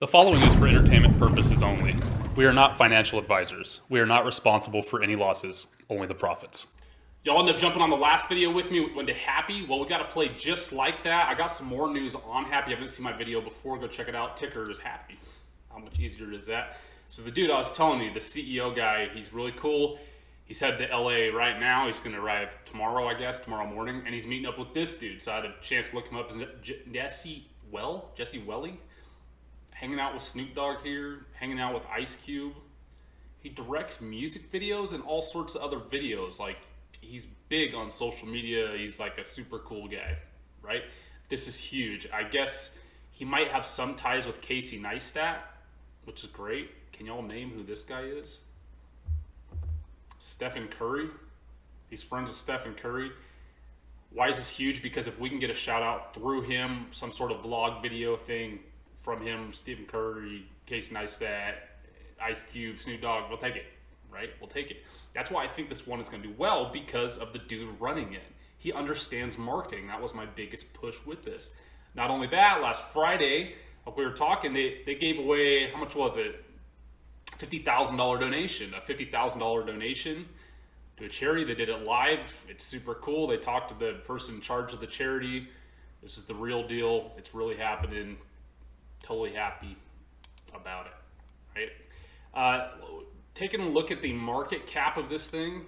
The following is for entertainment purposes only. We are not financial advisors. We are not responsible for any losses, only the profits. Y'all ended up jumping on the last video with me, went to Happy. Well, we got to play just like that. I got some more news on Happy. I haven't seen my video before. Go check it out. Ticker is Happy. How much easier is that? So the dude I was telling you, the CEO guy, he's really cool. He's headed to LA right now. He's going to arrive tomorrow, I guess, tomorrow morning. And he's meeting up with this dude. So I had a chance to look him up. Jesse Welly. Hanging out with Snoop Dogg here, hanging out with Ice Cube. He directs music videos and all sorts of other videos. Like, he's big on social media. He's like a super cool guy, right? This is huge. I guess he might have some ties with Casey Neistat, which is great. Can y'all name who this guy is? Stephen Curry. He's friends with Stephen Curry. Why is this huge? Because if we can get a shout out through him, some sort of vlog video thing, from him, Stephen Curry, Casey Neistat, Ice Cube, Snoop Dogg, we'll take it, right? We'll take it. That's why I think this one is going to do well, because of the dude running it. He understands marketing. That was my biggest push with this. Not only that, last Friday, like we were talking, they gave away, how much was it? $50,000 donation. A $50,000 donation to a charity. They did it live. It's super cool. They talked to the person in charge of the charity. This is the real deal. It's really happening. Totally happy about it, right? Taking a look at the market cap of this thing,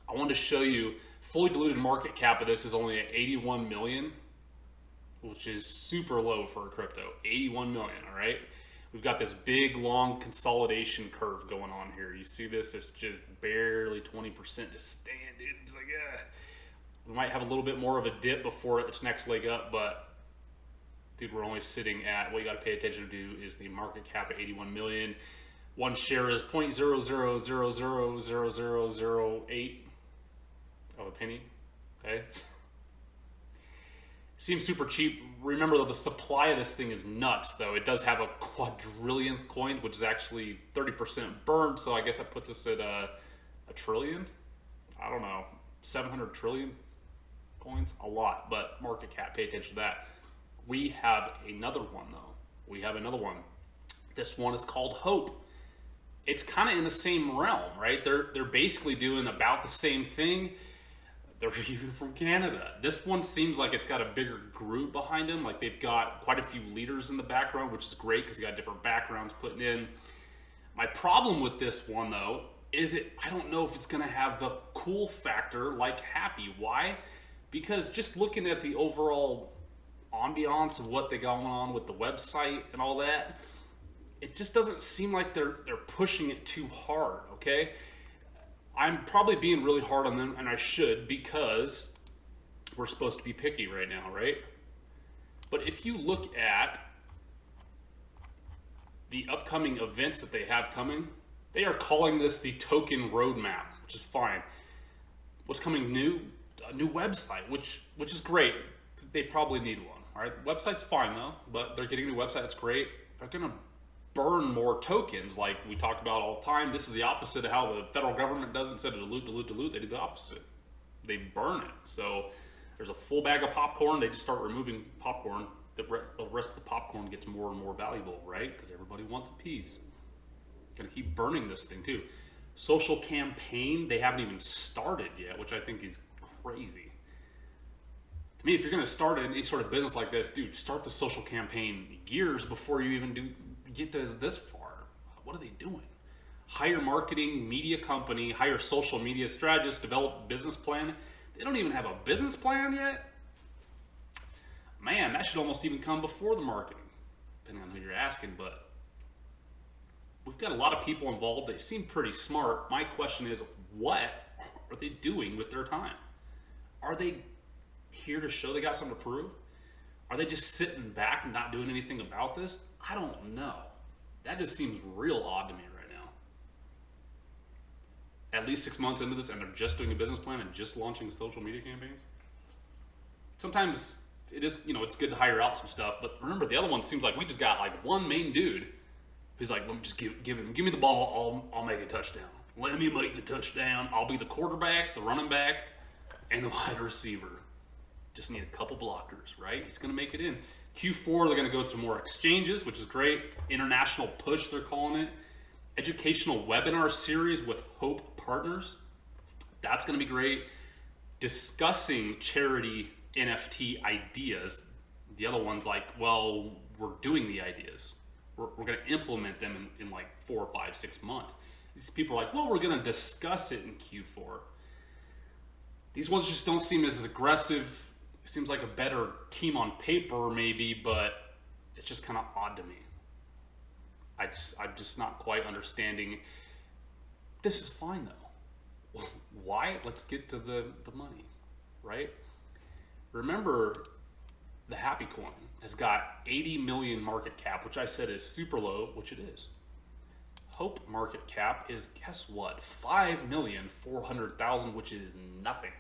I wanted to show you fully diluted market cap of this is only at 81 million, which is super low for a crypto. 81 million, all right? We've got this big, long consolidation curve going on here. You see this? It's just barely 20% just standing. It's like, we might have a little bit more of a dip before its next leg up, but dude, we're only sitting at, what you got to pay attention to is the market cap at 81 million. One share is 0.00000008 of a penny. Okay, seems super cheap. Remember though, the supply of this thing is nuts. Though it does have a quadrillionth coin, which is actually 30% burned. So I guess that puts us at a trillion. I don't know, 700 trillion coins, a lot. But market cap, pay attention to that. We have another one though. We have another one. This one is called Hope. It's kind of in the same realm, right? They're basically doing about the same thing. They're even from Canada. This one seems like it's got a bigger group behind them. Like they've got quite a few leaders in the background, which is great because you got different backgrounds putting in. My problem with this one though is I don't know if it's going to have the cool factor like Happy. Why? Because just looking at the overall ambiance of what they got going on with the website and all that, it just doesn't seem like they're pushing it too hard. Okay, I'm probably being really hard on them, and I should, because we're supposed to be picky right now, right? But if you look at the upcoming events that they have coming, they are calling this the token roadmap, which is fine. What's coming new? A new website, which is great. They probably need one. All right, the website's fine though, but they're getting a new website. That's great. They're gonna burn more tokens, like we talk about all the time. This is the opposite of how the federal government does. Instead of dilute, they do the opposite. They burn it. So there's a full bag of popcorn. They just start removing popcorn. The rest of the popcorn gets more and more valuable, right? Because everybody wants a piece. Gonna keep burning this thing too. Social campaign, they haven't even started yet, which I think is crazy. I mean, if you're going to start any sort of business like this, dude, start the social campaign years before you even get to this far. What are they doing? Hire marketing, media company, hire social media strategists, develop business plan. They don't even have a business plan yet? Man, that should almost even come before the marketing, depending on who you're asking. But we've got a lot of people involved. They seem pretty smart. My question is, what are they doing with their time? Are they here to show they got something to prove? Are they just sitting back and not doing anything about this? I don't know. That just seems real odd to me right now. At least 6 months into this, and they're just doing a business plan and just launching social media campaigns. Sometimes it is, it's good to hire out some stuff, but remember, the other one seems like we just got like one main dude who's like, let me just give me the ball, I'll make a touchdown. Let me make the touchdown. I'll be the quarterback, the running back, and the wide receiver. Just need a couple blockers, right? He's going to make it in. Q4, they're going to go through more exchanges, which is great. International push, they're calling it. Educational webinar series with Hope Partners. That's going to be great. Discussing charity NFT ideas. The other one's like, well, we're doing the ideas. We're going to implement them in like 4, 5, 6 months. These people are like, well, we're going to discuss it in Q4. These ones just don't seem as aggressive. It seems like a better team on paper maybe, but it's just kind of odd to me. I'm just not quite understanding. This is fine though. Why? Let's get to the money, right? Remember, the Happy Coin has got 80 million market cap, which I said is super low, which it is. Hope market cap is, guess what? 5,400,000, which is nothing.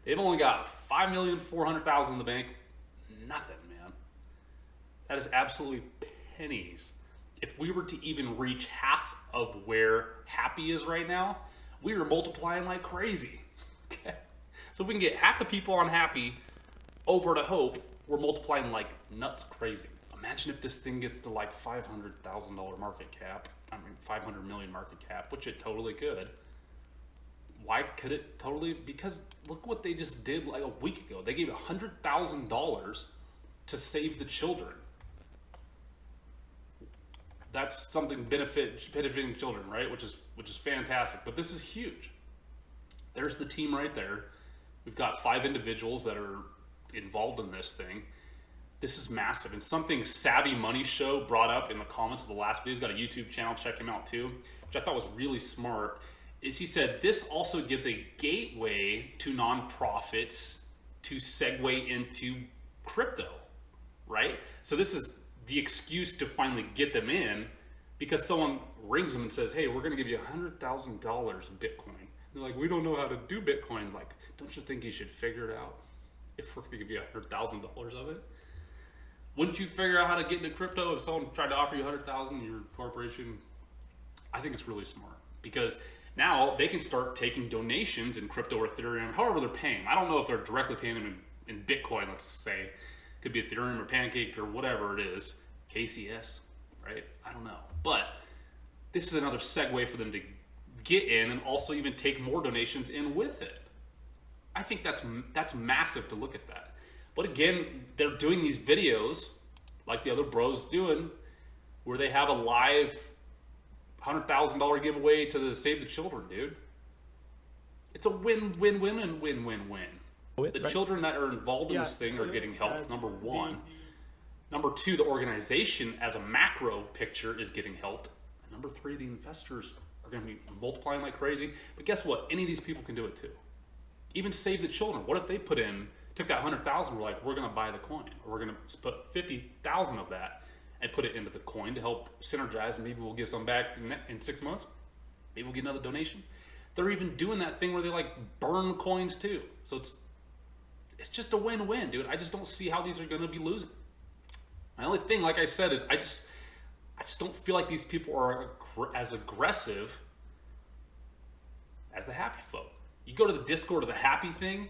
They've only got 5,400,000 in the bank. Nothing, man. That is absolutely pennies. If we were to even reach half of where Happy is right now, we are multiplying like crazy. Okay. So if we can get half the people on Happy over to Hope, we're multiplying like nuts crazy. Imagine if this thing gets to like $500,000 market cap. I mean, 500 million market cap, which it totally could. Why could it totally? Because look what they just did like a week ago. They gave $100,000 to save the children. That's something benefiting children, right? Which is fantastic. But this is huge. There's the team right there. We've got 5 individuals that are involved in this thing. This is massive. And something Savvy Money Show brought up in the comments of the last video. He's got a YouTube channel, check him out too, which I thought was really smart, is he said this also gives a gateway to nonprofits to segue into crypto, right? So this is the excuse to finally get them in, because someone rings them and says, hey, we're going to give you $100,000 in Bitcoin. They're like, we don't know how to do Bitcoin. Like, don't you think you should figure it out? If we're going to give you $100,000 of it, wouldn't you figure out how to get into crypto if someone tried to offer you $100,000 in your corporation? I think it's really smart, because now they can start taking donations in crypto or Ethereum, however they're paying. I don't know if they're directly paying them in Bitcoin, let's say. Could be Ethereum or Pancake or whatever it is. KCS, right? I don't know. But this is another segue for them to get in and also even take more donations in with it. I think that's massive to look at that. But again, they're doing these videos like the other bros doing, where they have a live $100,000 giveaway to the Save the Children, dude. It's a win-win-win and win-win-win. The children that are involved in this thing are getting helped, number one. Number two, the organization as a macro picture is getting helped. And number three, the investors are going to be multiplying like crazy. But guess what? Any of these people can do it too. Even Save the Children. What if they took that 100,000, we're like, we're going to buy the coin. Or we're going to put 50,000 of that and put it into the coin to help synergize, and maybe we'll get some back in 6 months. Maybe we'll get another donation. They're even doing that thing where they like burn coins too. So it's just a win-win, dude. I just don't see how these are going to be losing. My only thing, like I said, is I just don't feel like these people are as aggressive as the Happy folk. You go to the Discord of the Happy thing,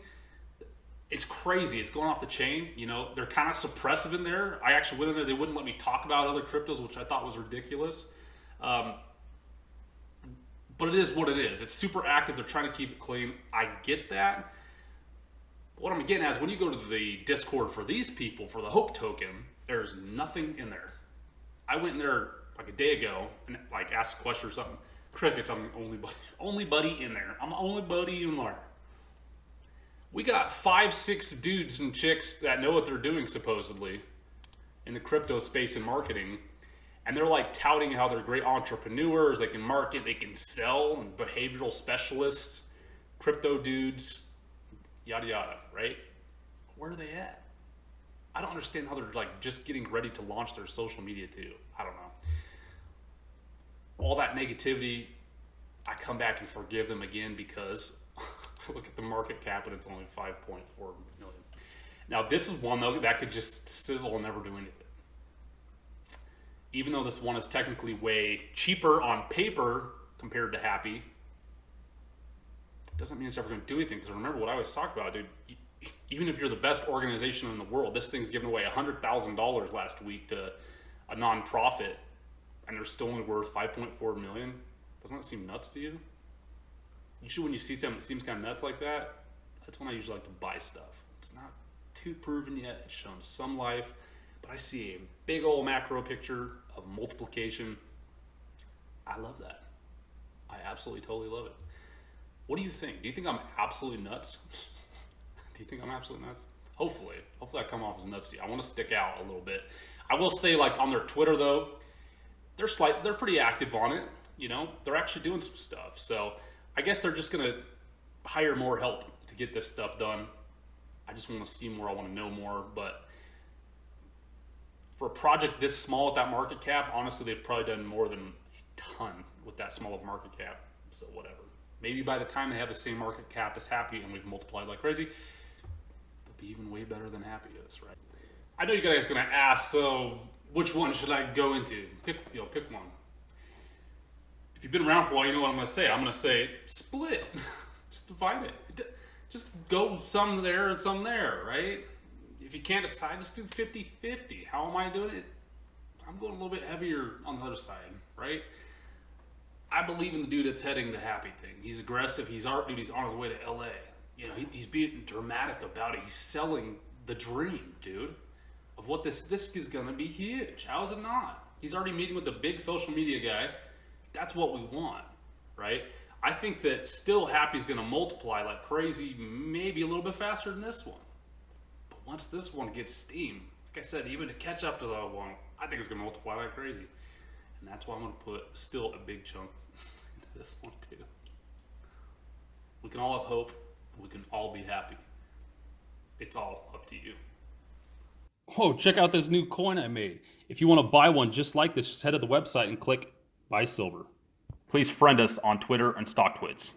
it's crazy. It's going off the chain. You know, they're kind of suppressive in there. I actually went in there. They wouldn't let me talk about other cryptos, which I thought was ridiculous. But it is what it is. It's super active. They're trying to keep it clean. I get that. What I'm getting at is when you go to the Discord for these people, for the Hope token, there's nothing in there. I went in there like a day ago and like asked a question or something. Crickets, I'm the only buddy in there. I'm the only buddy in there. We got 5, 6 dudes and chicks that know what they're doing supposedly in the crypto space and marketing. And they're like touting how they're great entrepreneurs. They can market, they can sell, and behavioral specialists, crypto dudes, yada yada, right? Where are they at? I don't understand how they're like just getting ready to launch their social media too. I don't know. All that negativity, I come back and forgive them again, because I look at the market cap and it's only 5.4 million. Now this is one though that could just sizzle and never do anything. Even though this one is technically way cheaper on paper compared to Happy, doesn't mean it's ever going to do anything. Because remember what I always talk about, dude. even if you're the best organization in the world, this thing's giving away $100,000 last week to a nonprofit, and they're still only worth 5.4 million. Doesn't that seem nuts to you? Usually when you see something that seems kind of nuts like that, that's when I usually like to buy stuff. It's not too proven yet. It's shown some life, but I see a big old macro picture of multiplication. I love that. I absolutely totally love it. What do you think? Do you think I'm absolutely nuts? Do you think I'm absolutely nuts? Hopefully I come off as nuts to you. I want to stick out a little bit. I will say, like, on their Twitter though, they're pretty active on it. You know, they're actually doing some stuff. So I guess they're just gonna hire more help to get this stuff done. I just want to see more. I want to know more. But for a project this small at that market cap, honestly, they've probably done more than a ton with that small of market cap. So whatever. Maybe by the time they have the same market cap as Happy and we've multiplied like crazy, they'll be even way better than Happy is, right? I know you guys are gonna ask, so which one should I go into? Pick one. If you've been around for a while, you know what I'm gonna say. I'm gonna say split. Just divide it. Just go some there and some there, right? If you can't decide, just do 50-50. How am I doing it? I'm going a little bit heavier on the other side, right? I believe in the dude that's heading the Happy thing. He's aggressive. He's on his way to LA. You know, he's being dramatic about it. He's selling the dream, dude, of what this is gonna be huge. How is it not? He's already meeting with the big social media guy. That's what we want, right? I think that still Happy's gonna multiply like crazy, maybe a little bit faster than this one. But once this one gets steam, like I said, even to catch up to the other one, I think it's gonna multiply like crazy. And that's why I'm gonna put still a big chunk into this one too. We can all have hope. We can all be happy. It's all up to you. Oh, check out this new coin I made. If you want to buy one just like this, just head to the website and click Buy Silver. Please friend us on Twitter and StockTwits.